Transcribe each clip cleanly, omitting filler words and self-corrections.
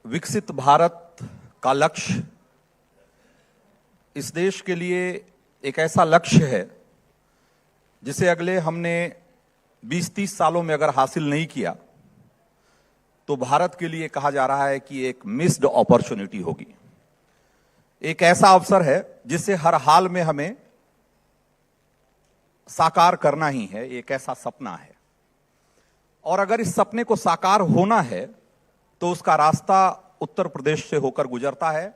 विकसित भारत का लक्ष्य इस देश के लिए एक ऐसा लक्ष्य है जिसे अगले हमने 20-30 सालों में अगर हासिल नहीं किया तो भारत के लिए कहा जा रहा है कि एक मिस्ड अपॉर्चुनिटी होगी। एक ऐसा अवसर है जिसे हर हाल में हमें साकार करना ही है, एक ऐसा सपना है। और अगर इस सपने को साकार होना है तो उसका रास्ता उत्तर प्रदेश से होकर गुजरता है,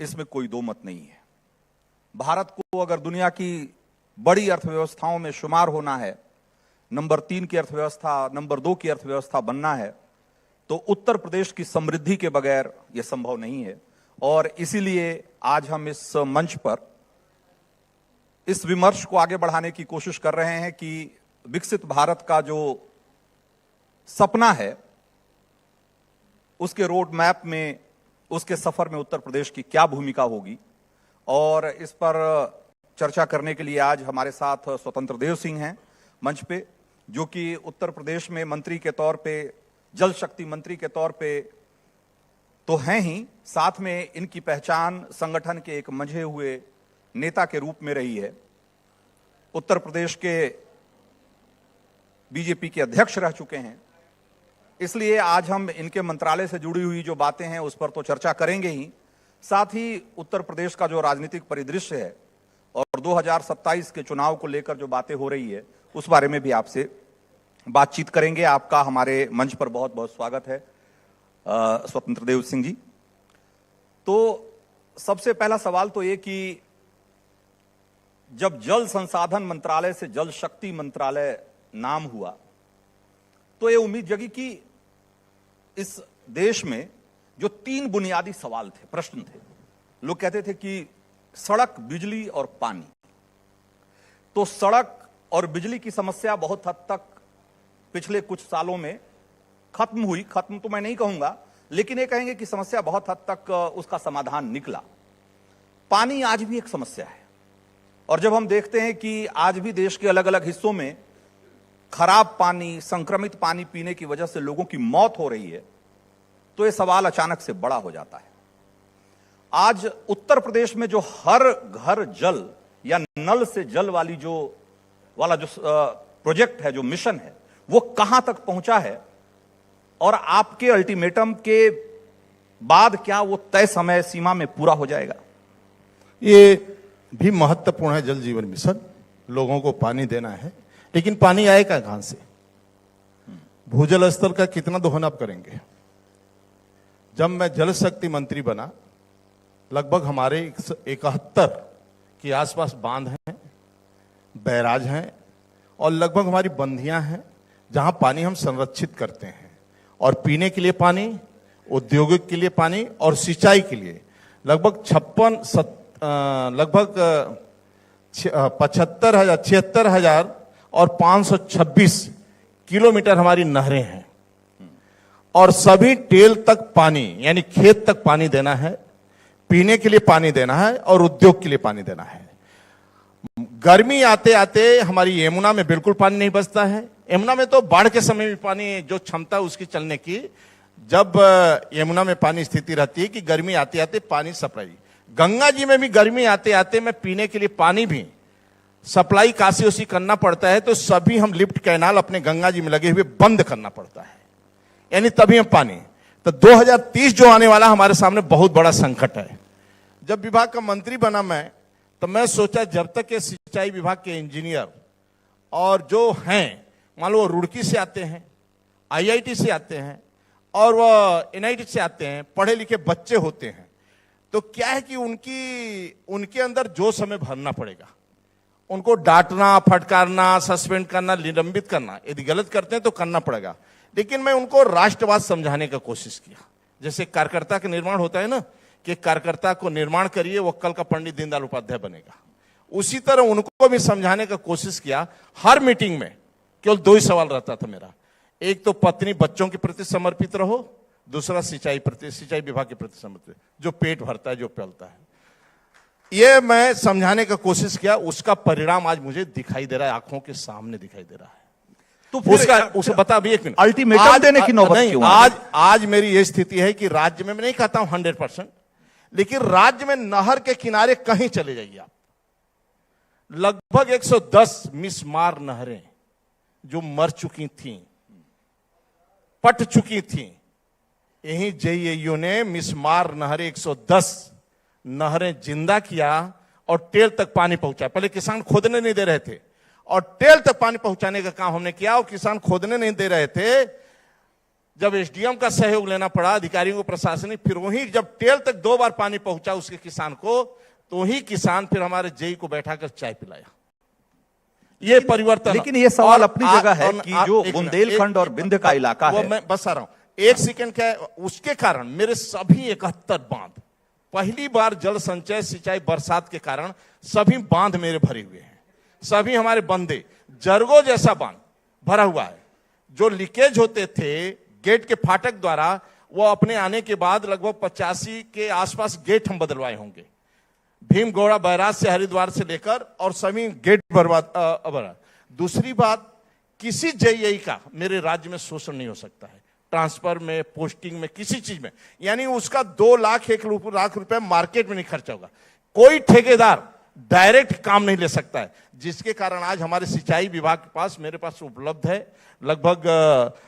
इसमें कोई दो मत नहीं है। भारत को अगर दुनिया की बड़ी अर्थव्यवस्थाओं में शुमार होना है, नंबर 3 की अर्थव्यवस्था, नंबर 2 की अर्थव्यवस्था बनना है, तो उत्तर प्रदेश की समृद्धि के बगैर यह संभव नहीं है। और इसीलिए आज हम इस मंच पर इस विमर्श को आगे बढ़ाने की कोशिश कर रहे हैं कि विकसित भारत का जो सपना है उसके रोड मैप में, उसके सफर में उत्तर प्रदेश की क्या भूमिका होगी। और इस पर चर्चा करने के लिए आज हमारे साथ स्वतंत्र देव सिंह हैं मंच पे, जो कि उत्तर प्रदेश में मंत्री के तौर पे, जल शक्ति मंत्री के तौर पे तो हैं ही, साथ में इनकी पहचान संगठन के एक मंझे हुए नेता के रूप में रही है। उत्तर प्रदेश के बीजेपी के अध्यक्ष रह चुके हैं। इसलिए आज हम इनके मंत्रालय से जुड़ी हुई जो बातें हैं उस पर तो चर्चा करेंगे ही, साथ ही उत्तर प्रदेश का जो राजनीतिक परिदृश्य है और 2027 के चुनाव को लेकर जो बातें हो रही है उस बारे में भी आपसे बातचीत करेंगे। आपका हमारे मंच पर बहुत बहुत स्वागत है स्वतंत्र देव सिंह जी। तो सबसे पहला सवाल तो ये कि जब जल संसाधन मंत्रालय से जल शक्ति मंत्रालय नाम हुआ तो ये उम्मीद जगी कि इस देश में जो 3 बुनियादी सवाल थे, प्रश्न थे, लोग कहते थे कि सड़क, बिजली और पानी। तो सड़क और बिजली की समस्या बहुत हद तक पिछले कुछ सालों में खत्म हुई। खत्म तो मैं नहीं कहूंगा, लेकिन ये कहेंगे कि समस्या बहुत हद तक उसका समाधान निकला। पानी आज भी एक समस्या है, और जब हम देखते हैं कि आज भी देश के अलग अलग हिस्सों में खराब पानी, संक्रमित पानी पीने की वजह से लोगों की मौत हो रही है, तो यह सवाल अचानक से बड़ा हो जाता है। आज उत्तर प्रदेश में जो हर घर जल या नल से जल वाली जो प्रोजेक्ट है, जो मिशन है, वो कहां तक पहुंचा है, और आपके अल्टीमेटम के बाद क्या वो तय समय सीमा में पूरा हो जाएगा? ये भी महत्वपूर्ण है। जल जीवन मिशन, लोगों को पानी देना है, लेकिन पानी आएगा कहां से? भूजल स्तर का कितना दोहन आप करेंगे? जब मैं जल शक्ति मंत्री बना, लगभग हमारे 71 के आसपास बांध हैं, बैराज हैं, और लगभग हमारी बंधियां हैं जहां पानी हम संरक्षित करते हैं, और पीने के लिए पानी, औद्योगिक के लिए पानी और सिंचाई के लिए लगभग 76,000 और 526 किलोमीटर हमारी नहरें हैं, और सभी टेल तक पानी, यानी खेत तक पानी देना है, पीने के लिए पानी देना है और उद्योग के लिए पानी देना है। गर्मी आते आते हमारी यमुना में बिल्कुल पानी नहीं बचता है। यमुना में तो बाढ़ के समय भी पानी, जो क्षमता उसकी चलने की, जब यमुना में पानी स्थिति रहती है कि गर्मी आते आते पानी सप्लाई। गंगा जी में भी गर्मी आते आते में पीने के लिए पानी भी सप्लाई काशी उसी करना पड़ता है, तो सभी हम लिफ्ट कैनाल अपने गंगा जी में लगे हुए बंद करना पड़ता है, यानी तभी हम पानी। तो 2030 जो आने वाला हमारे सामने बहुत बड़ा संकट है। जब विभाग का मंत्री बना मैं, तो मैं सोचा जब तक ये सिंचाई विभाग के इंजीनियर और जो हैं, मान लो रुड़की से आते हैं, IIT से आते हैं और वह NIT से आते हैं, पढ़े लिखे बच्चे होते हैं, तो क्या है कि उनके अंदर जोश हमें भरना पड़ेगा। उनको डांटना, फटकारना, सस्पेंड करना, निलंबित करना, यदि गलत करते हैं तो करना पड़ेगा। लेकिन मैं उनको राष्ट्रवाद समझाने का कोशिश किया। जैसे कार्यकर्ता का निर्माण होता है ना, कि कार्यकर्ता को निर्माण करिए, वो कल का पंडित दीनदयाल उपाध्याय बनेगा। उसी तरह उनको भी समझाने का कोशिश किया। हर मीटिंग में केवल 2 ही सवाल रहता था मेरा। एक तो पत्नी बच्चों के प्रति समर्पित रहो, दूसरा सिंचाई विभाग के प्रति समर्पित, जो पेट भरता है, जो पलता है। ये मैं समझाने का कोशिश किया। उसका परिणाम आज मुझे दिखाई दे रहा है, आंखों के सामने दिखाई दे रहा है। तो फिर उसे बता अभी एक मिनट, अल्टीमेटम देने की नौबत नहीं, क्यों आ गई? आज मेरी ये स्थिति है कि राज्य में, मैं नहीं कहता हूं 100%, लेकिन राज्य में नहर के किनारे कहीं चले जाइए आप, लगभग 110 मिसमार नहरें जो मर चुकी थीं, पट चुकी थीं, यही जेईयू ने मिसमार नहरें 110 नहरें जिंदा किया और टेल तक पानी पहुंचा। पहले किसान खोदने नहीं दे रहे थे और टेल तक पानी पहुंचाने का काम हमने किया, और किसान खोदने नहीं दे रहे थे। जब एसडीएम का सहयोग लेना पड़ा, अधिकारियों को, प्रशासनिक, फिर वही जब टेल तक 2 बार पानी पहुंचा उसके किसान को, तो ही किसान फिर हमारे जेई को बैठाकर चाय पिलाया। ये परिवर्तन। लेकिन ये सवाल अपनी जगह है कि जो बुंदेलखंड और विंध्य का इलाका है, मैं बस आ रहा हूं, एक सेकंड क्या है, उसके कारण मेरे सभी 71 बांध, पहली बार जल संचय सिंचाई बरसात के कारण सभी बांध मेरे भरे हुए हैं, सभी हमारे बंदे, जरगो जैसा बांध भरा हुआ है। जो लीकेज होते थे गेट के फाटक द्वारा, वो अपने आने के बाद लगभग 85 के आसपास गेट हम बदलवाए होंगे, भीमगौड़ा बैराज से, हरिद्वार से लेकर, और सभी गेट बर्बाद। दूसरी बात, किसी जेईई का मेरे राज्य में शोषण नहीं हो सकता है, ट्रांसफर में, पोस्टिंग में, किसी चीज में, यानी उसका 2 लाख 1 लाख रुपए मार्केट में नहीं खर्चा होगा। कोई ठेकेदार डायरेक्ट काम नहीं ले सकता है, जिसके कारण आज हमारे सिंचाई विभाग के पास, मेरे पास उपलब्ध है लगभग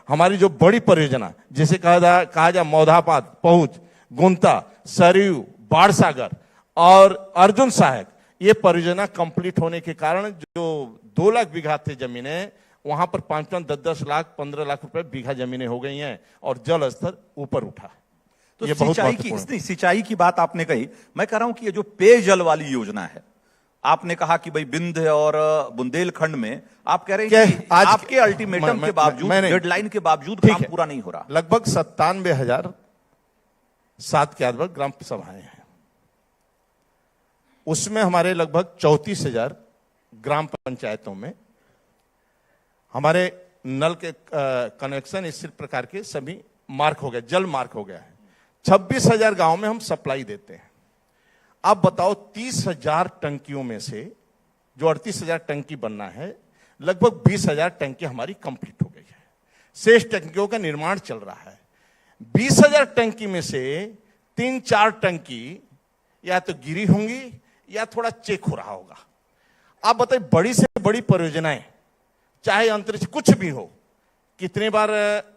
हमारी जो बड़ी परियोजना, जिसे कहा जाए मौधापाद, पहुंच, गुंता, सरयू, बाढ़सागर और अर्जुन सहायक, ये परियोजना कंप्लीट होने के कारण जो 2 लाख बीघा थे जमीनें, वहां पर 5-5, 10-10 लाख, 15 लाख रुपए बीघा जमीनें हो गई हैं और जल स्तर ऊपर उठा। तो ये सिंचाई की बात आपने कही, मैं कह रहा हूं कि ये जो पेयजल वाली योजना है, आपने कहा कि भाई विंध्य और बुंदेलखंड में आप कह रहे हैं कि आज आपके अल्टीमेटम के बावजूद, डेडलाइन के बावजूद काम पूरा नहीं हो रहा। लगभग 97,007 के आसपास ग्राम सभाएं हैं, उसमें हमारे लगभग 34,000 ग्राम पंचायतों में हमारे नल के कनेक्शन इस प्रकार के सभी मार्क हो गए, जल मार्क हो गया है। 26,000 गांव में हम सप्लाई देते हैं। अब बताओ 30,000 टंकियों में से जो 38,000 टंकी बनना है, लगभग 20,000 टंकी हमारी कंप्लीट हो गई है, शेष टंकियों का निर्माण चल रहा है। 20,000 टंकी में से 3-4 टंकी या तो गिरी होंगी या थोड़ा चेक हो रहा होगा। आप बताइए, बड़ी से बड़ी परियोजनाएं, चाहे अंतरिक्ष कुछ भी हो, कितने बार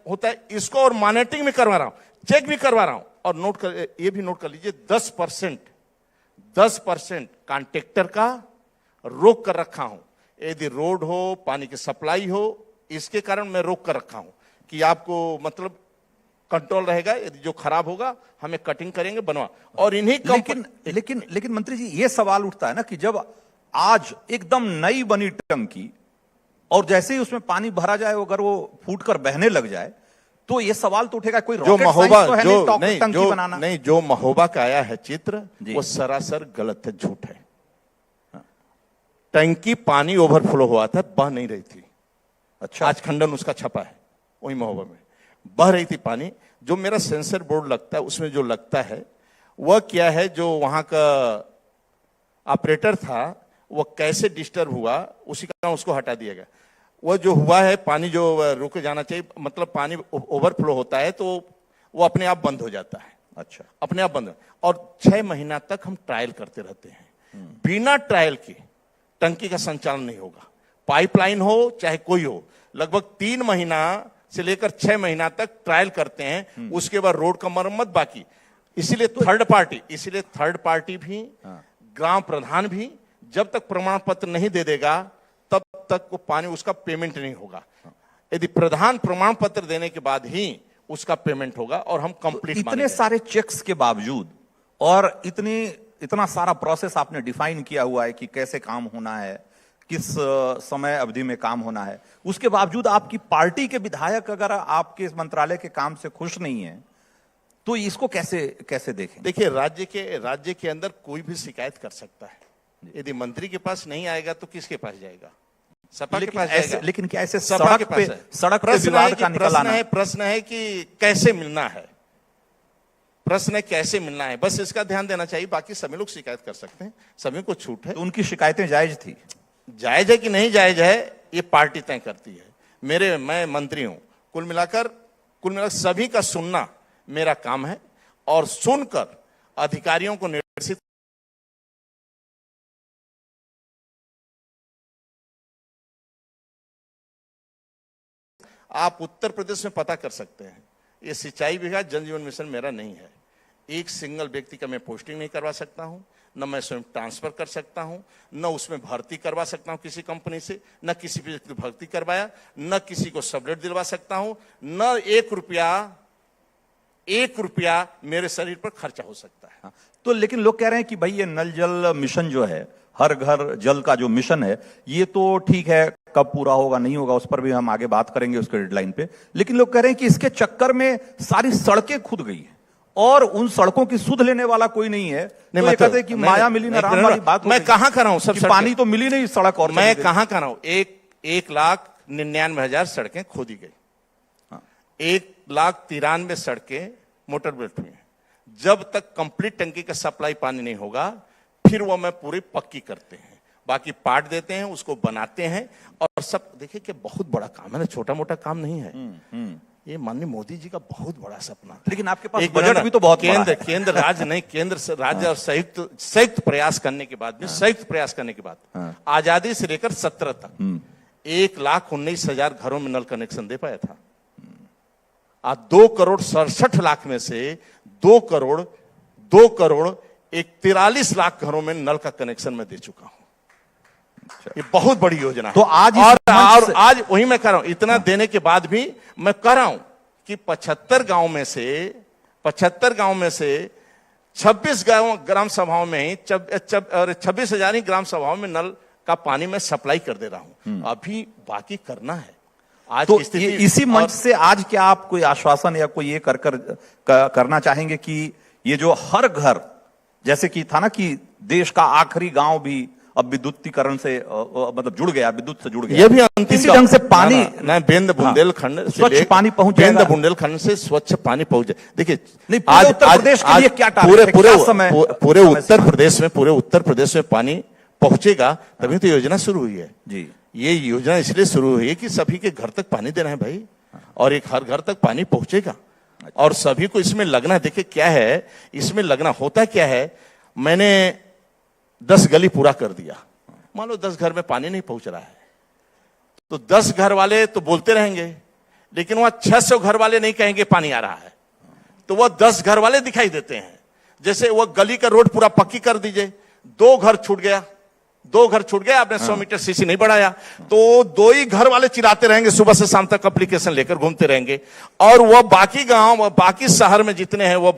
होता है इसको, और मॉनिटरिंग भी करवा रहा हूं, चेक भी करवा रहा हूं, और नोट कर, ये भी नोट कर लीजिए, 10% कॉन्ट्रैक्टर का रोक कर रखा हूं। यदि रोड हो, पानी की सप्लाई हो, इसके कारण मैं रोक कर रखा हूं कि आपको मतलब कंट्रोल रहेगा, यदि जो खराब होगा हमें कटिंग करेंगे, बनवा। और इन्हीं लेकिन मंत्री जी, ये सवाल उठता है ना कि जब आज एकदम नई बनी टंकी और जैसे ही उसमें पानी भरा जाए, अगर वो फूटकर बहने लग जाए, तो ये सवाल तो उठेगा, कोई जो महोबा, तो है नहीं, टंकी बनाना नहीं, जो महोबा का आया है चित्र, वो सरासर गलत है, झूठ है। टंकी पानी ओवरफ्लो हुआ था, बह नहीं रही थी। अच्छा, आज खंडन उसका छपा है, वही महोबा में बह रही थी पानी। जो मेरा सेंसर बोर्ड लगता है, उसमें जो लगता है वह क्या है, जो वहां का ऑपरेटर था वो कैसे डिस्टर्ब हुआ, उसी का उसको हटा दिया गया। वो जो हुआ है, पानी जो रुक जाना चाहिए, मतलब पानी ओवरफ्लो होता है तो वो अपने आप बंद हो जाता है। अच्छा, अपने आप बंद। और 6 महीना तक हम ट्रायल करते रहते हैं, बिना ट्रायल के टंकी का संचालन नहीं होगा। पाइपलाइन हो चाहे कोई हो, लगभग 3 महीना से लेकर 6 महीना तक ट्रायल करते हैं, उसके बाद रोड का मरम्मत बाकी। इसीलिए थर्ड पार्टी भी, ग्राम प्रधान भी, जब तक प्रमाण पत्र नहीं दे देगा तब तक वो पानी, उसका पेमेंट नहीं होगा। यदि प्रधान प्रमाण पत्र देने के बाद ही उसका पेमेंट होगा और हम कंप्लीट। इतने सारे चेक्स के बावजूद और इतना सारा प्रोसेस आपने डिफाइन किया हुआ है कि कैसे काम होना है, किस समय अवधि में काम होना है, उसके बावजूद आपकी पार्टी के विधायक अगर आपके मंत्रालय के काम से खुश नहीं है, तो इसको कैसे देखें? देखिए, राज्य के अंदर कोई भी शिकायत कर सकता है। यदि मंत्री के पास नहीं आएगा तो किसके पास जाएगा? सपा के पास जाएगा। लेकिन क्या ऐसे सपा के पास सड़क पे विवाद का निकल आना? प्रश्न है कि कैसे मिलना है, प्रश्न है कैसे मिलना है, बस इसका ध्यान देना चाहिए। बाकी सभी लोग शिकायत कर सकते हैं, सभी को छूट है। तो उनकी शिकायतें जायज थी? जायज है कि नहीं जायज है, ये पार्टी तय करती है। मैं मंत्री हूं, कुल मिलाकर सभी का सुनना मेरा काम है और सुनकर अधिकारियों को निर्देशित। आप उत्तर प्रदेश में पता कर सकते हैं, ये सिंचाई विभाग जल जीवन मिशन मेरा नहीं है। एक सिंगल व्यक्ति का मैं पोस्टिंग नहीं करवा सकता हूं, न मैं स्वयं ट्रांसफर कर सकता हूं, न उसमें भर्ती करवा सकता हूं किसी कंपनी से, न किसी व्यक्ति भर्ती करवाया, न किसी को सबलेट दिलवा सकता हूं, न एक रुपया मेरे शरीर पर खर्चा हो सकता है। तो लेकिन लोग कह रहे हैं कि भाई ये नल जल मिशन जो है, हर घर जल का जो मिशन है, ये तो ठीक है, कब पूरा होगा नहीं होगा उस पर भी हम आगे बात करेंगे उसके डेडलाइन पे। लेकिन लोग कह रहे हैं कि इसके चक्कर में सारी सड़कें खुद गई हैं और उन सड़कों की सुध लेने वाला कोई नहीं है। तो ये कहते हैं कि माया मिली ना राम वाली बात। मैं कहां कर रहा हूं, सब पानी तो मिली नहीं सड़क, और मैं कहां कर रहा हूं। 1,99,000 सड़कें खोदी गई, 1,93,000 सड़कें मोटर बिल्ट हुई हैं। जब तक कंप्लीट टंकी का सप्लाई पानी नहीं होगा फिर वो मैं पूरी पक्की करते हैं, बाकी पार्ट देते हैं, उसको बनाते हैं और सब। देखिए कि बहुत बड़ा काम है ना, छोटा मोटा काम नहीं है। ये माननीय मोदी जी का बहुत बड़ा सपना। लेकिन आपके पास बजट भी तो बहुत केंद्र राज्य नहीं, केंद्र राज्य और संयुक्त प्रयास करने के बाद आजादी से लेकर 17 तक 1,19,000 घरों में नल कनेक्शन दे पाया था। आज 2,67,00,000 में से 2 करोड़ 43 लाख घरों में नल का कनेक्शन मैं दे चुका हूं। ये बहुत बड़ी योजना तो आज और आज वही मैं कह रहा हूं। इतना देने के बाद भी मैं कह रहा हूं कि 75 गांव में से 26 ग्राम सभाओं में ही 26,000 ही ग्राम सभाओं में नल का पानी मैं सप्लाई कर दे रहा हूं। अभी बाकी करना है। आज तो की स्थिति इसी मंच से आज क्या आप कोई आश्वासन या कोई ये करना चाहेंगे कि ये जो हर घर, जैसे कि था ना कि देश का आखिरी गांव भी अब विद्युतीकरण से मतलब जुड़ गया, विद्युत से जुड़ गया, ये भी अंतिम इसी ढंग से पानी बेंद बुंदेलखंड स्वच्छ पानी पहुंच जाएगा, बेंद बुंदेलखंड से स्वच्छ पानी पहुंच जाए। देखिए नहीं, पूरे उत्तर प्रदेश के लिए क्या टारगेट है? पूरे उत्तर प्रदेश में पानी पहुंचेगा तभी तो योजना शुरू हुई है जी। ये योजना इसलिए शुरू हुई है कि सभी के घर तक पानी देना है भाई, और एक हर घर तक पानी पहुंचेगा और सभी को इसमें लगना। देखिए क्या है इसमें लगना, होता क्या है, मैंने 10 गली पूरा कर दिया, मान लो 10 घर में पानी नहीं पहुंच रहा है तो 10 घर वाले तो बोलते रहेंगे, लेकिन वहां 600 घर वाले नहीं कहेंगे पानी आ रहा है, तो वह 10 घर वाले दिखाई देते हैं। जैसे वह गली का रोड पूरा पक्की कर दीजिए, 2 घर छूट गया, आपने 100 मीटर सीसी नहीं बढ़ाया, तो 2 ही घर वाले चिल्लाते रहेंगे, सुबह से शाम तक एप्लीकेशन लेकर घूमते रहेंगे। और वो बाकी गांव, बाकी शहर में जितने हैं वो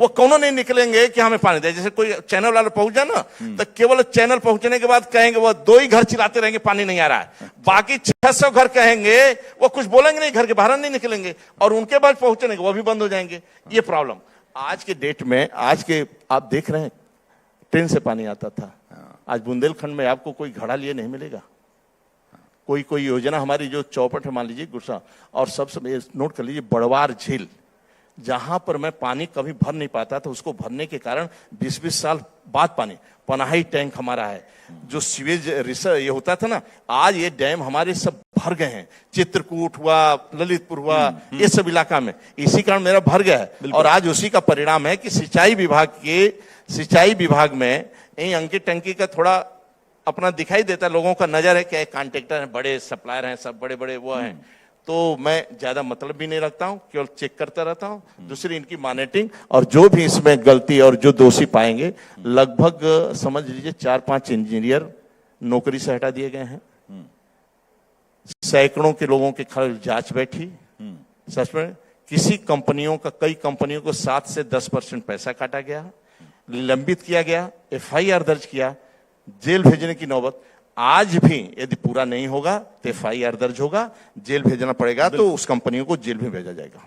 कौनों नहीं निकलेंगे कि हमें पानी दे। जैसे कोई चैनल वाला पहुंच जाए ना, तो केवल चैनल पहुंचने के बाद कहेंगे, वो 2 ही घर चिल्लाते रहेंगे पानी नहीं आ रहा है, बाकी 600 घर कहेंगे, वो कुछ बोलेंगे नहीं, घर के बाहर नहीं निकलेंगे, और उनके बाद पहुंचने वो भी बंद हो जाएंगे। ये प्रॉब्लम आज के डेट में, आप देख रहे हैं ट्रेन से पानी आता था, आज बुंदेलखंड में आपको कोई घड़ा लिए नहीं मिलेगा। कोई योजना हमारी जो चौपट है, मान लीजिए गुस्सा, और सबसे नोट कर लीजिए बड़वार झील, जहां पर मैं पानी कभी भर नहीं पाता था, उसको भरने के कारण 20-20 साल बाद पानी, पनाही टैंक हमारा है, जो सीवेज रिसर्च ये होता था ना, आज ये डैम हमारे सब भर गए हैं। चित्रकूट हुआ, ललितपुर हुआ, ये सब इलाका में, इसी कारण मेरा भर गया है। और आज उसी का परिणाम है कि सिंचाई विभाग में यही अंकित टंकी का थोड़ा अपना दिखाई देता है, लोगों का नजर है कि कॉन्ट्रैक्टर हैं, बड़े सप्लायर हैं, सब बड़े वो हैं, तो मैं ज्यादा मतलब भी नहीं रखता हूं, केवल चेक करता रहता हूं। दूसरी इनकी मॉनिटरिंग, और जो भी इसमें गलती और जो दोषी पाएंगे, लगभग समझ लीजिए 4-5 इंजीनियर नौकरी से हटा दिए गए हैं, सैकड़ों के लोगों के खर्च जांच बैठी, सच में कई कंपनियों को 7 से 10% पैसा काटा गया, निलंबित किया गया, FIR दर्ज किया, जेल भेजने की नौबत। आज भी यदि पूरा नहीं होगा तो FIR दर्ज होगा, जेल भेजना पड़ेगा, तो उस कंपनियों को जेल में भेजा जाएगा।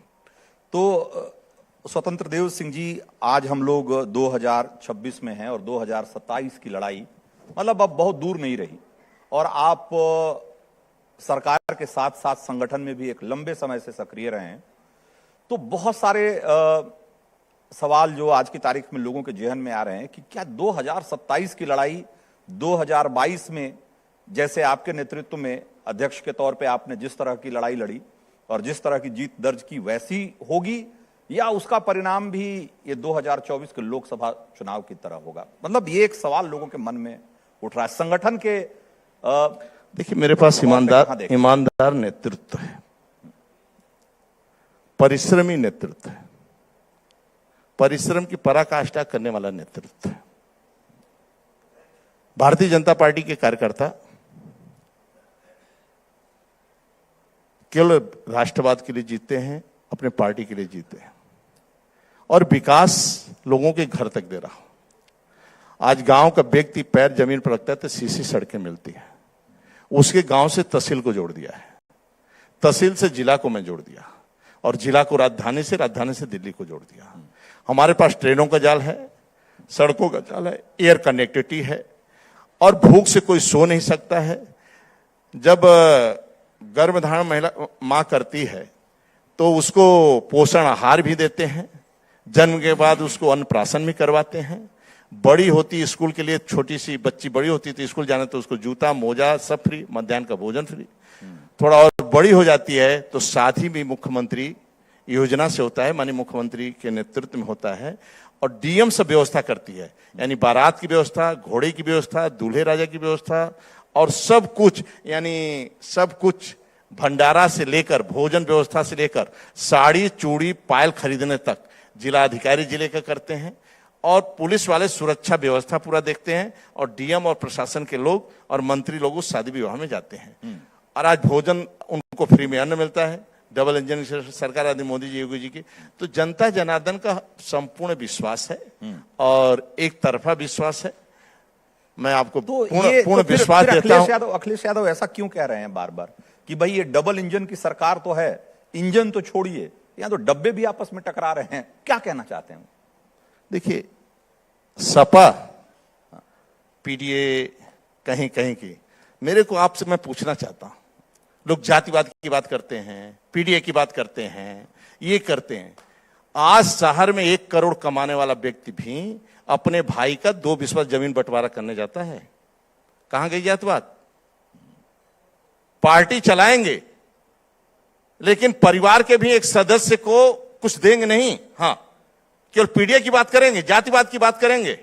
तो स्वतंत्र देव सिंह जी, आज हम लोग 2026 में हैं और 2027 की लड़ाई मतलब अब बहुत दूर नहीं रही, और आप सरकार के साथ साथ संगठन में भी एक लंबे समय से सक्रिय रहे हैं। तो बहुत सारे सवाल जो आज की तारीख में लोगों के जेहन में आ रहे हैं कि क्या 2027 की लड़ाई 2022 में जैसे आपके नेतृत्व में अध्यक्ष के तौर पे आपने जिस तरह की लड़ाई लड़ी और जिस तरह की जीत दर्ज की वैसी होगी, या उसका परिणाम भी ये 2024 के लोकसभा चुनाव की तरह होगा? मतलब ये एक सवाल लोगों के मन में उठ रहा है। संगठन के देखिए, मेरे पास ईमानदार नेतृत्व है, परिश्रमी नेतृत्व है, परिश्रम की पराकाष्ठा करने वाला नेतृत्व है। भारतीय जनता पार्टी के कार्यकर्ता केवल राष्ट्रवाद के लिए जीते हैं, अपने पार्टी के लिए जीते हैं, और विकास लोगों के घर तक दे रहा हूं। आज गांव का व्यक्ति पैर जमीन पर रखता है तो सीसी सड़कें मिलती है। उसके गांव से तहसील को जोड़ दिया है, तहसील से जिला को मैं जोड़ दिया, और जिला को राजधानी से दिल्ली को जोड़ दिया। हमारे पास ट्रेनों का जाल है, सड़कों का जाल है, एयर कनेक्टिविटी है, और भूख से कोई सो नहीं सकता है। जब गर्भधारण महिला मां करती है तो उसको पोषण आहार भी देते हैं, जन्म के बाद उसको अन्नप्राशन भी करवाते हैं। बड़ी होती स्कूल के लिए, छोटी सी बच्ची बड़ी होती तो स्कूल जाना तो उसको जूता मोजा सब फ्री, मध्याह्न का भोजन फ्री। थोड़ा और बड़ी हो जाती है तो साथ ही भी मुख्यमंत्री योजना से होता है, माननीय मुख्यमंत्री के नेतृत्व में होता है, और डीएम सब व्यवस्था करती है, यानी बारात की व्यवस्था, घोड़े की व्यवस्था, दूल्हे राजा की व्यवस्था, और सब कुछ, यानी सब कुछ भंडारा से लेकर भोजन व्यवस्था से लेकर साड़ी चूड़ी पायल खरीदने तक जिला अधिकारी जिले का करते हैं, और पुलिस वाले सुरक्षा व्यवस्था पूरा देखते हैं, और डीएम और प्रशासन के लोग और मंत्री लोग उस शादी विवाह में जाते हैं। और आज भोजन उनको फ्री में अन्न मिलता है, डबल इंजन सरकार आदि मोदी जी योगी जी की। तो जनता जनार्दन का संपूर्ण विश्वास है और एक तरफा विश्वास है। मैं आपको पूर्ण विश्वास देता हूं। अखिलेश यादव ऐसा क्यों कह रहे हैं बार बार कि भाई ये डबल इंजन की सरकार तो है, इंजन तो छोड़िए, यहाँ तो डब्बे भी आपस में टकरा रहे हैं, क्या कहना चाहते हैं? देखिए, सपा पीडीए कहीं कहीं की, मेरे को आपसे मैं पूछना चाहता हूं, लोग जातिवाद की बात करते हैं, पीडीए की बात करते हैं, ये करते हैं। आज शहर में 1 करोड़ कमाने वाला व्यक्ति भी अपने भाई का 2 बिस्वा जमीन बंटवारा करने जाता है। कहां गई जातिवाद? पार्टी चलाएंगे लेकिन परिवार के भी एक सदस्य को कुछ देंगे नहीं। हाँ, केवल पीडीए की बात करेंगे, जातिवाद की बात करेंगे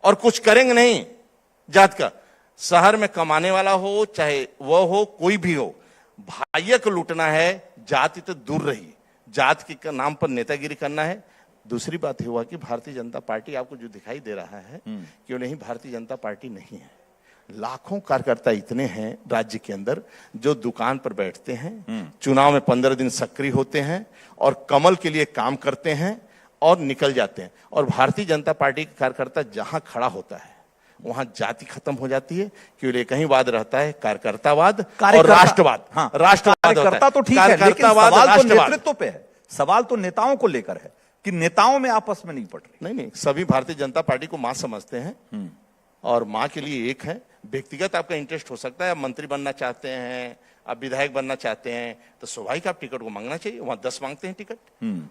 और कुछ करेंगे नहीं जात का। शहर में कमाने वाला हो चाहे वह हो, कोई भी हो, भाइयों को लूटना है, जाति तो दूर रही, जात के नाम पर नेतागिरी करना है। दूसरी बात हुआ कि भारतीय जनता पार्टी आपको जो दिखाई दे रहा है, क्यों नहीं, भारतीय जनता पार्टी नहीं है। लाखों कार्यकर्ता इतने हैं राज्य के अंदर जो दुकान पर बैठते हैं, चुनाव में 15 दिन सक्रिय होते हैं और कमल के लिए काम करते हैं और निकल जाते हैं। और भारतीय जनता पार्टी का कार्यकर्ता जहां खड़ा होता है वहां जाति खत्म हो जाती है, क्योंकि कहीं वाद रहता है कार्यकर्तावाद और राष्ट्रवाद। हाँ, राष्ट्रवाद कार्यकर्ता तो ठीक है, लेकिन सवाल तो नेतृत्व पे है, सवाल तो नेताओं को लेकर है कि नेताओं में आपस में नहीं पड़ रही। नहीं, सभी भारतीय जनता पार्टी को मां समझते हैं और मां के लिए एक है। व्यक्तिगत आपका इंटरेस्ट हो सकता है, आप मंत्री बनना चाहते हैं, आप विधायक बनना चाहते हैं, तो स्वाभाविक आप टिकट को मांगना चाहिए। वहां 10 मांगते हैं टिकट,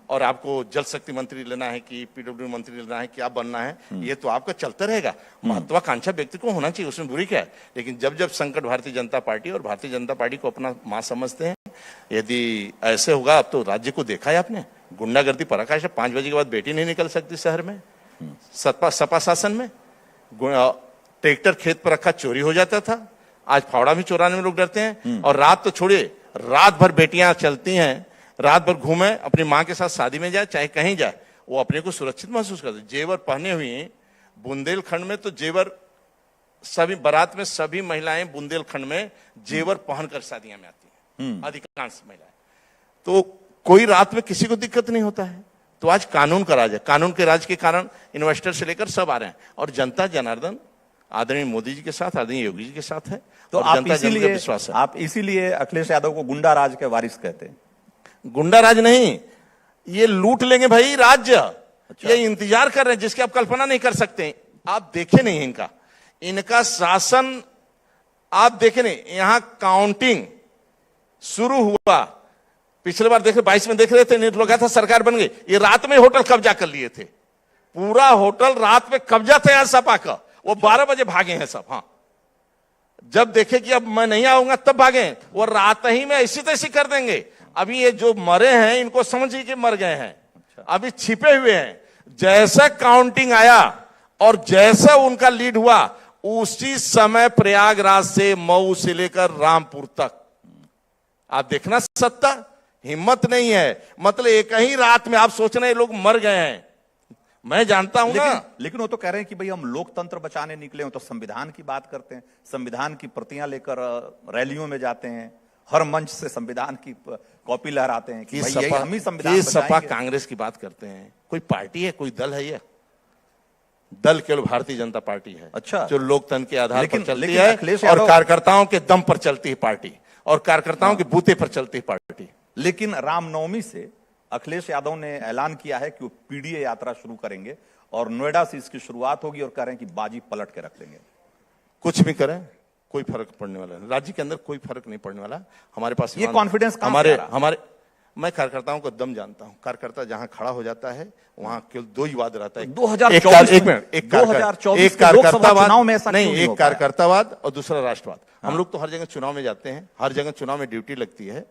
और आपको जल शक्ति मंत्री लेना है कि पीडब्ल्यू मंत्री लेना है, क्या बनना है, ये तो आपका चलता रहेगा। महत्वाकांक्षा व्यक्ति को होना चाहिए, उसमें बुरी क्या है। लेकिन जब जब संकट भारतीय जनता पार्टी और भारतीय जनता पार्टी को अपना मां समझते हैं, यदि ऐसे होगा, अब तो राज्य को देखा है आपने, गुंडागर्दी पराकाष्ठा, 5 बजे के बाद बेटी नहीं निकल सकती शहर में। सपा शासन में ट्रैक्टर खेत पर रखा चोरी हो जाता था, आज फावड़ा भी चोराने में लोग डरते हैं। और रात तो छोड़िए, रात भर बेटियां चलती हैं, रात भर घूमे, अपनी मां के साथ शादी में जाए चाहे कहीं जाए, वो अपने को सुरक्षित महसूस करते। जेवर पहने हुए बुंदेलखंड में तो जेवर, सभी बारात में सभी महिलाएं बुंदेलखंड में जेवर पहनकर शादियां में आती हैं, अधिकांश महिलाएं। तो कोई रात में किसी को दिक्कत नहीं होता है। तो आज कानून का राज है, कानून के राज के कारण इन्वेस्टर से लेकर सब आ रहे हैं, और जनता जनार्दन आदरणीय मोदी जी के साथ, आदरणीय योगी जी के साथ है। तो आप इसीलिए अखिलेश यादव को गुंडा राज के वारिस कहते हैं? गुंडा राज नहीं, ये लूट लेंगे भाई राज्य। अच्छा। ये इंतजार कर रहे हैं जिसकी आप कल्पना नहीं कर सकते। आप देखे नहीं इनका शासन, आप देखे नहीं। यहां काउंटिंग शुरू हुआ, पिछले बार देखे 22 में देख रहे थे, नेट लगा था, सरकार बन गई, ये रात में होटल कब्जा कर लिए थे, पूरा होटल रात में कब्जा था यार सपा का, वो 12 बजे भागे हैं सब। हाँ, जब देखे कि अब मैं नहीं आऊंगा तब भागे, वो रात ही में ऐसी तैसी कर देंगे। अभी ये जो मरे हैं इनको समझिए कि मर गए हैं, अभी छिपे हुए हैं। जैसा काउंटिंग आया और जैसा उनका लीड हुआ, उसी समय प्रयागराज से मऊ से लेकर रामपुर तक आप देखना, सत्ता हिम्मत नहीं है। मतलब एक ही रात में आप सोच रहे हैं लोग मर गए हैं। मैं जानता हूं ना, लेकिन वो तो कह रहे हैं कि भाई हम लोकतंत्र बचाने निकले हो तो संविधान की बात करते हैं, संविधान की प्रतियां लेकर रैलियों में जाते हैं, हर मंच से संविधान की कॉपी लहराते हैं कि भाई यही हम ही संविधान सपा बचाएंगे। कांग्रेस की बात करते हैं। कोई पार्टी है, कोई दल है? ये दल केवल भारतीय जनता पार्टी है। अच्छा, जो लोकतंत्र के आधार पर चलती लेकिन है अखिलेश और यादव कार्यकर्ताओं के दम पर चलती है पार्टी, और कार्यकर्ताओं के बूते पर चलती है पार्टी। लेकिन रामनवमी से अखिलेश यादव ने ऐलान किया है कि वो पीडीए यात्रा शुरू करेंगे और नोएडा से इसकी शुरुआत होगी और कह रहे हैं कि बाजी पलट के रख लेंगे। कुछ भी करें कोई फर्क पड़ने वाला नहीं, राज्य के अंदर कोई फर्क नहीं पड़ने वाला। हमारे पास ये कॉन्फिडेंस हमारे मैं कार्यकर्ताओं को दम जानता हूं। कार्यकर्ता जहां खड़ा हो जाता है वहां केवल दो ही वाद रहता है, 2024 एक कार्यकर्तावाद और दूसरा राष्ट्रवाद। हम लोग तो हर जगह चुनाव में जाते हैं, हर जगह चुनाव में ड्यूटी लगती है।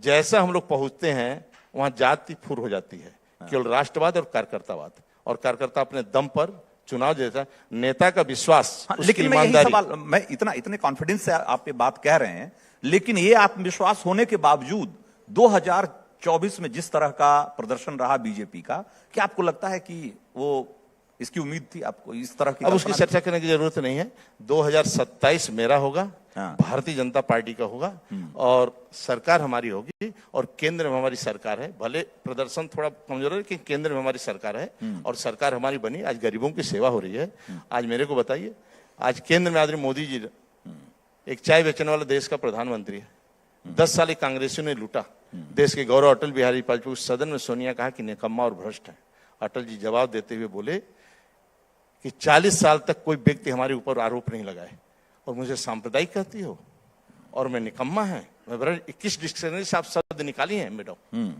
जैसा हम लोग पहुंचते हैं वहां जाति फुर हो जाती है, केवल राष्ट्रवाद और कार्यकर्तावाद। और कार्यकर्ता अपने दम पर चुनाव जैसा नेता का विश्वास, लेकिन मैं यही सवाल, मैं इतने कॉन्फिडेंस से आप ये बात कह रहे हैं, लेकिन ये आत्मविश्वास होने के बावजूद 2024 में जिस तरह का प्रदर्शन रहा बीजेपी का, क्या आपको लगता है कि वो इसकी उम्मीद थी आपको इस तरह की? अब उसकी चर्चा करने की जरूरत नहीं है। 2027 मेरा होगा, भारतीय जनता पार्टी का होगा और सरकार हमारी होगी और केंद्र में हमारी सरकार है। भले प्रदर्शन थोड़ा कमजोर है लेकिन केंद्र में हमारी सरकार है और सरकार हमारी बनी। आज गरीबों की सेवा हो रही है। आज मेरे को बताइए, आज केंद्र में आदरणीय मोदी जी एक चाय बेचने वाला देश का प्रधानमंत्री है। 10 साल कांग्रेसियों ने लूटा देश के गौरव अटल बिहारी वाजपेयी। सदन में सोनिया कहा कि निकम्मा और भ्रष्ट है। अटल जी जवाब देते हुए बोले कि 40 साल तक कोई व्यक्ति हमारे ऊपर आरोप नहीं लगाए और मुझे सांप्रदायिक कहती हो और मैं निकम्मा है। मैं 21 डिक्शनरी से आप शब्द निकाली हैं मैडम।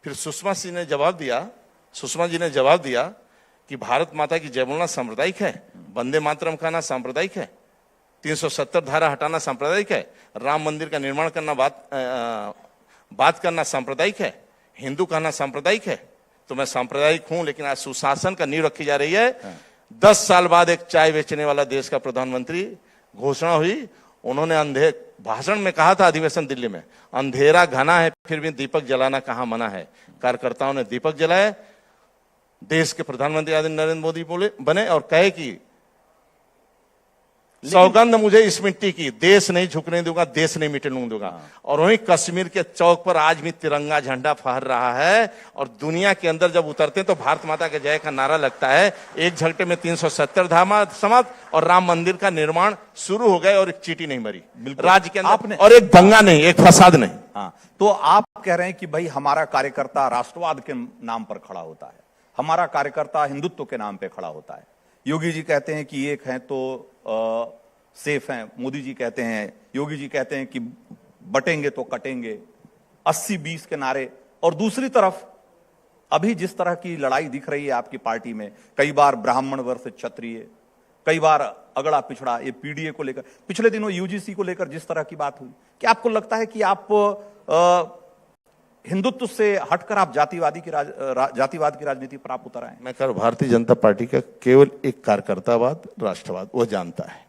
फिर सुषमा जी ने जवाब दिया कि भारत माता की जय बोलना सांप्रदायिक है, वंदे मातरम कहना सांप्रदायिक है, 370 धारा हटाना सांप्रदायिक है, राम मंदिर का निर्माण करना बात करना सांप्रदायिक है, हिंदू कहना सांप्रदायिक है। तो मैं सांप्रदायिक हूं, लेकिन आज सुशासन का नींव रखी जा रही है। 10 साल बाद एक चाय बेचने वाला देश का प्रधानमंत्री घोषणा हुई। उन्होंने भाषण में कहा था अधिवेशन दिल्ली में, अंधेरा घना है फिर भी दीपक जलाना कहां मना है। कार्यकर्ताओं ने दीपक जलाए। देश के प्रधानमंत्री आदरणीय नरेंद्र मोदी बने और कहे कि सौगंध मुझे इस मिट्टी की, देश नहीं झुकने दूंगा, देश नहीं मिटने दूंगा। और वहीं कश्मीर के चौक पर आज भी तिरंगा झंडा फहर रहा है और दुनिया के अंदर जब उतरते हैं तो भारत माता के जय का नारा लगता है। एक झटके में 370 धारा समाप्त और राम मंदिर का निर्माण शुरू हो गए और एक चींटी नहीं मरी राज्य के अंदर, और एक दंगा नहीं, एक फसाद नहीं। हाँ, तो आप कह रहे हैं कि भाई हमारा कार्यकर्ता राष्ट्रवाद के नाम पर खड़ा होता है, हमारा कार्यकर्ता हिंदुत्व के नाम पे खड़ा होता है। योगी जी कहते हैं कि एक है तो सेफ हैं, मोदी जी कहते हैं, योगी जी कहते हैं कि बटेंगे तो कटेंगे, 80-20 के नारे। और दूसरी तरफ अभी जिस तरह की लड़ाई दिख रही है आपकी पार्टी में, कई बार ब्राह्मण वर्सेस क्षत्रिय, कई बार अगड़ा पिछड़ा, ये पीडीए को लेकर, पिछले दिनों यूजीसी को लेकर जिस तरह की बात हुई, क्या आपको लगता है कि आप हिंदुत्व से हटकर आप जातिवाद की राजनीति पर आप उतर आए? मैं कह रहा हूं भारतीय जनता पार्टी का केवल एक कार्यकर्तावाद, राष्ट्रवाद वो जानता है।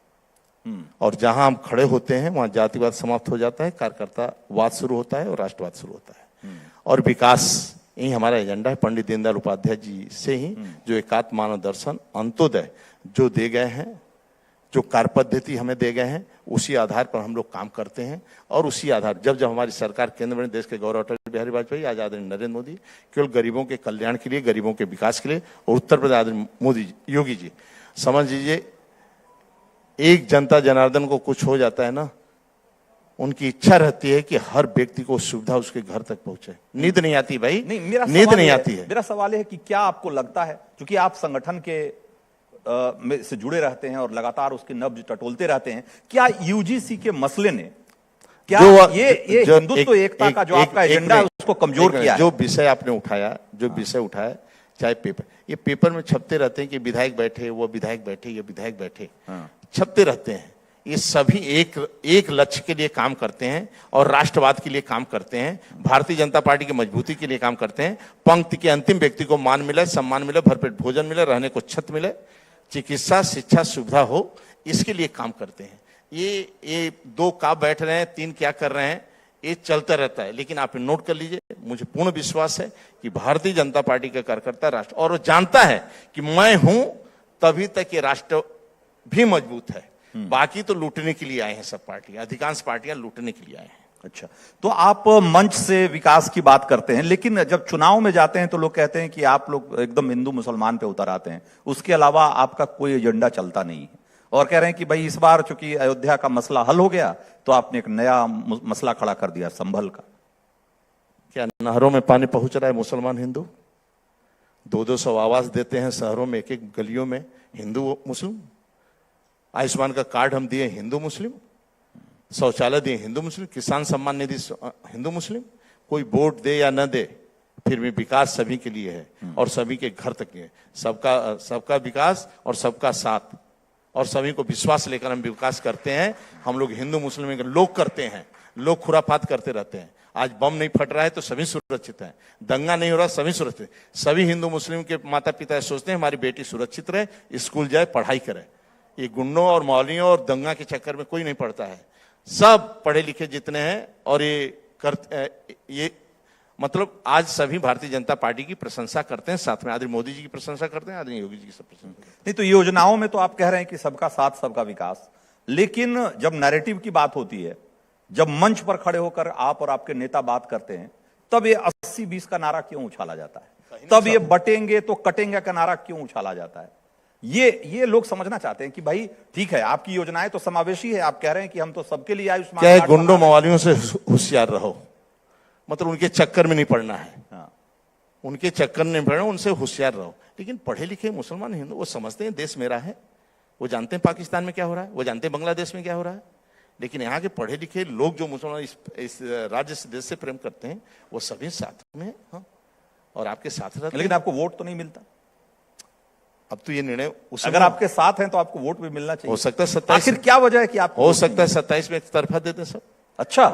और जहां हम खड़े होते हैं वहां जातिवाद समाप्त हो जाता है, कार्यकर्तावाद शुरू होता है और राष्ट्रवाद शुरू होता है। और विकास यही हमारा एजेंडा है। पंडित दीनदयाल उपाध्याय जी से ही जो एकात्म मानव दर्शन अंत्योदय जो दे गए हैं, जो कार्य पद्धति हमें दे गए हैं, उसी आधार पर हम लोग काम करते हैं। और उसी आधार जब हमारी सरकार केंद्र में, देश के गौरव अटल बिहारी वाजपेयी, आज आदरणीय नरेंद्र मोदी, केवल गरीबों के कल्याण के लिए, गरीबों के विकास के लिए, और उत्तर प्रदेश आदरणीय मोदी योगी जी, समझ लीजिए एक जनता जनार्दन को कुछ हो जाता है ना, उनकी इच्छा रहती है कि हर व्यक्ति को सुविधा उसके घर तक पहुंचे। नींद नहीं आती भाई, नींद नहीं आती है। मेरा सवाल है कि क्या आपको लगता है, क्योंकि आप संगठन के में से जुड़े रहते हैं और लगातार उसके नब्ज टटोलते रहते हैं, क्या यूजीसी के मसले ने क्या ये हिंदुत्व एकता का जो आपका एजेंडा है उसको कमजोर किया है? जो विषय आपने उठाया, चाहे पेपर, ये पेपर में छपते रहते हैं कि विधायक बैठे, वो विधायक बैठे, ये विधायक बैठे, छपते रहते हैं। ये सभी एक लक्ष्य के लिए काम करते हैं और राष्ट्रवाद के लिए काम करते हैं, भारतीय जनता पार्टी की मजबूती के लिए काम करते हैं। पंक्ति के अंतिम व्यक्ति को मान मिले, सम्मान मिले, भरपेट भोजन मिले, रहने को छत मिले, चिकित्सा शिक्षा सुविधा हो, इसके लिए काम करते हैं। ये दो कहाँ बैठ रहे हैं, तीन क्या कर रहे हैं, ये चलता रहता है। लेकिन आप नोट कर लीजिए, मुझे पूर्ण विश्वास है कि भारतीय जनता पार्टी का कार्यकर्ता राष्ट्र, और वो जानता है कि मैं हूं तभी तक ये राष्ट्र भी मजबूत है। बाकी तो लूटने के लिए आए हैं, सब पार्टियां, अधिकांश पार्टियां लूटने के लिए आए हैं। अच्छा, तो आप मंच से विकास की बात करते हैं, लेकिन जब चुनाव में जाते हैं तो लोग कहते हैं कि आप लोग एकदम हिंदू मुसलमान पे उतर आते हैं, उसके अलावा आपका कोई एजेंडा चलता नहीं है, और कह रहे हैं कि भाई इस बार चूंकि अयोध्या का मसला हल हो गया तो आपने एक नया मसला खड़ा कर दिया संभल का। क्या नहरों में पानी पहुंच रहा है मुसलमान हिंदू? 200 आवास देते हैं शहरों में, एक गलियों में, हिंदू मुस्लिम। आयुष्मान का कार्ड हम दिए हिंदू मुस्लिम, शौचालय दिए हिंदू मुस्लिम, किसान सम्मान निधि हिंदू मुस्लिम। कोई वोट दे या न दे, फिर भी विकास सभी के लिए है और सभी के घर तक है। सबका विकास और सबका साथ, और सभी को विश्वास लेकर हम विकास करते हैं। हम लोग हिंदू मुस्लिम लोग करते हैं, लोग खुराफात करते रहते हैं। आज बम नहीं फट रहा है तो सभी सुरक्षित हैं, दंगा नहीं हो रहा सभी सुरक्षित। सभी हिंदू मुस्लिम के माता पिता सोचते हैं हमारी बेटी सुरक्षित रहे, स्कूल जाए, पढ़ाई करे। ये गुंडों और मौलवियों और दंगा के चक्कर में कोई नहीं पड़ता है, सब पढ़े लिखे जितने हैं। और ये मतलब आज सभी भारतीय जनता पार्टी की प्रशंसा करते हैं, साथ में आदरणीय मोदी जी की प्रशंसा करते हैं, आदरणीय योगी जी की सब प्रशंसा करते हैं। नहीं तो योजनाओं में तो आप कह रहे हैं कि सबका साथ सबका विकास, लेकिन जब नैरेटिव की बात होती है, जब मंच पर खड़े होकर आप और आपके नेता बात करते हैं, तब ये 80-20 का नारा क्यों उछाला जाता है? तब ये बटेंगे तो कटेंगे का नारा क्यों उछाला जाता है? ये लोग समझना चाहते हैं कि भाई ठीक है, आपकी योजनाएं तो समावेशी है, आप कह रहे हैं कि हम तो सबके लिए आयुष्मान क्या है, गुंडों मवालियों से होशियार रहो, मतलब उनके चक्कर में नहीं पड़ना है। हाँ। उनके चक्कर में नहीं पड़ना, उनसे होशियार रहो। लेकिन पढ़े लिखे मुसलमान हिंदू वो समझते हैं देश मेरा है, वो जानते हैं पाकिस्तान में क्या हो रहा है, वो जानते हैं बांग्लादेश में क्या हो रहा है। लेकिन यहाँ के पढ़े लिखे लोग जो मुसलमान इस राज्य से, देश से प्रेम करते हैं, वो सभी साथ में हैं। हाँ, और आपके साथ रहते हैं। लेकिन आपको वोट तो नहीं मिलता। अब तो ये निर्णय अगर आपके साथ हैं तो आपको वोट भी मिलना चाहिए। हो सकता है 27, आखिर क्या वजह है कि आप हो सकता है 27 में एक तरफा देते सब। अच्छा।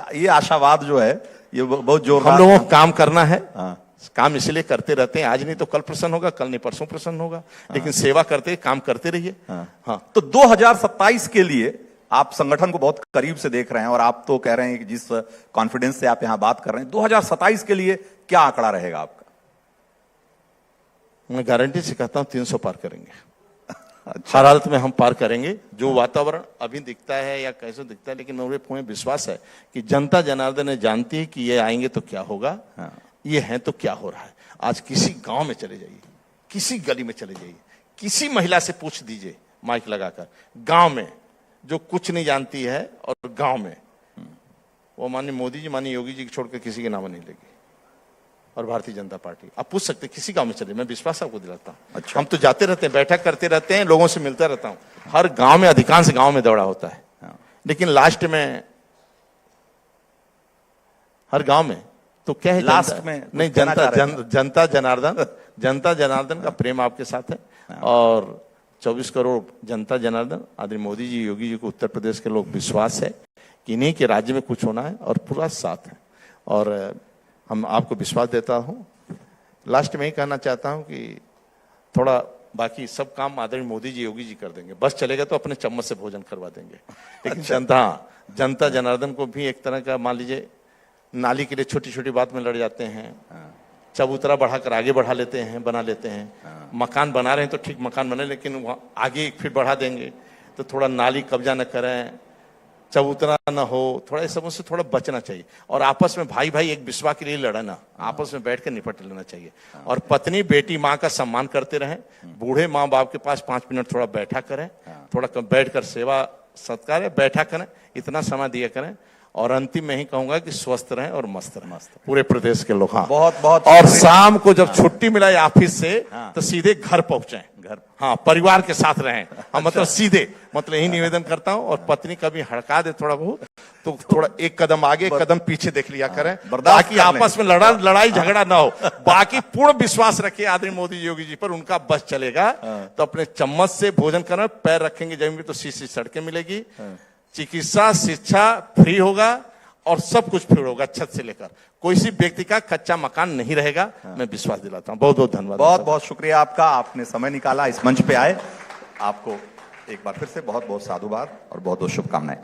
ये आशावाद जो है ये बहुत जोरदार। हम लोगों को काम करना है। हाँ। काम इसलिए करते रहते हैं, आज नहीं तो कल प्रसन्न होगा, कल नहीं परसों प्रसन्न होगा। हाँ। लेकिन सेवा करते काम करते रहिए। हाँ। तो 2027 के लिए आप संगठन को बहुत करीब से देख रहे हैं, और आप तो कह रहे हैं कि जिस कॉन्फिडेंस से आप यहां बात कर रहे हैं, 2027 के लिए क्या आंकड़ा रहेगा आपका? मैं गारंटी से कहता हूं 300 पार करेंगे। अच्छा। हर हालत में हम पार करेंगे। जो वातावरण अभी दिखता है या कैसे दिखता है, लेकिन मुझे पूर्ण विश्वास है कि जनता जनार्दन ने जानती है कि ये आएंगे तो क्या होगा। हाँ। ये है तो क्या हो रहा है। आज किसी गांव में चले जाइए, किसी गली में चले जाइए, किसी महिला से पूछ दीजिए माइक लगाकर, गांव में जो कुछ नहीं जानती है, और गांव में वो माननीय मोदी जी, माननीय योगी जी छोड़कर किसी के नाम नहीं लेगी। और भारतीय जनता पार्टी, आप पूछ सकते किसी गांव में चले, मैं विश्वास आपको दिलाता हूं। अच्छा। हम तो जाते रहते हैं, बैठक करते रहते हैं, लोगों से मिलता रहता हूं। हर गांव में, अधिकांश गांव में दौड़ा होता है। लेकिन लास्ट में हर गांव में तो क्या है, लास्ट में नहीं, जनता जनार्दन का प्रेम आपके साथ है। और 24 करोड़ जनता जनार्दन, आदरणीय मोदी जी, योगी जी को उत्तर प्रदेश के लोग विश्वास है कि इन्हीं के राज्य में कुछ होना है, और पूरा साथ है। और हम आपको विश्वास देता हूं। लास्ट में ही कहना चाहता हूं कि थोड़ा बाकी सब काम आदरणीय मोदी जी, योगी जी कर देंगे। बस चलेगा तो अपने चम्मच से भोजन करवा देंगे। लेकिन जनता जनार्दन को भी एक तरह का, मान लीजिए नाली के लिए छोटी छोटी बात में लड़ जाते हैं, चबूतरा बढ़ाकर आगे बढ़ा लेते हैं, बना लेते हैं। मकान बना रहे हैं तो ठीक मकान बने, लेकिन वहाँ आगे एक फीट बढ़ा देंगे तो थोड़ा नाली कब्जा न करें, चबूतरा न हो, थोड़ा इस सब से थोड़ा बचना चाहिए। और आपस में भाई भाई एक विश्वास के लिए लड़ना, आपस में बैठ कर निपट लेना चाहिए। और पत्नी बेटी माँ का सम्मान करते रहें। बूढ़े माँ बाप के पास 5 मिनट थोड़ा बैठा करें, थोड़ा बैठ कर सेवा सत्कार बैठा करें, इतना समय दिया करें। और अंतिम में ही कहूंगा कि स्वस्थ रहें और मस्त रहें पूरे प्रदेश के लोग। हाँ, बहुत बहुत। और शाम को जब छुट्टी मिला ऑफिस से तो सीधे घर पहुंचे। घर। हाँ, परिवार के साथ रहें। हम मतलब सीधे मतलब यही निवेदन करता हूँ। और पत्नी कभी हड़का दे थोड़ा बहुत तो थोड़ा एक कदम आगे एक कदम पीछे देख लिया करें, ताकि आपस में लड़ाई झगड़ा ना हो। बाकी पूर्ण विश्वास रखिए आदरणीय मोदी योगी जी पर, उनका बस चलेगा तो अपने चम्मच से भोजन करना, पैर रखेंगे जमीन पे तो सीधी सड़कें मिलेगी, चिकित्सा शिक्षा फ्री होगा और सब कुछ फ्री होगा, छत से लेकर कोई सी व्यक्ति का कच्चा मकान नहीं रहेगा। मैं विश्वास दिलाता हूं। बहुत बहुत धन्यवाद। बहुत बहुत शुक्रिया आपका, आपने समय निकाला, इस मंच पे आए। आपको एक बार फिर से बहुत बहुत साधुवाद और बहुत बहुत शुभकामनाएं।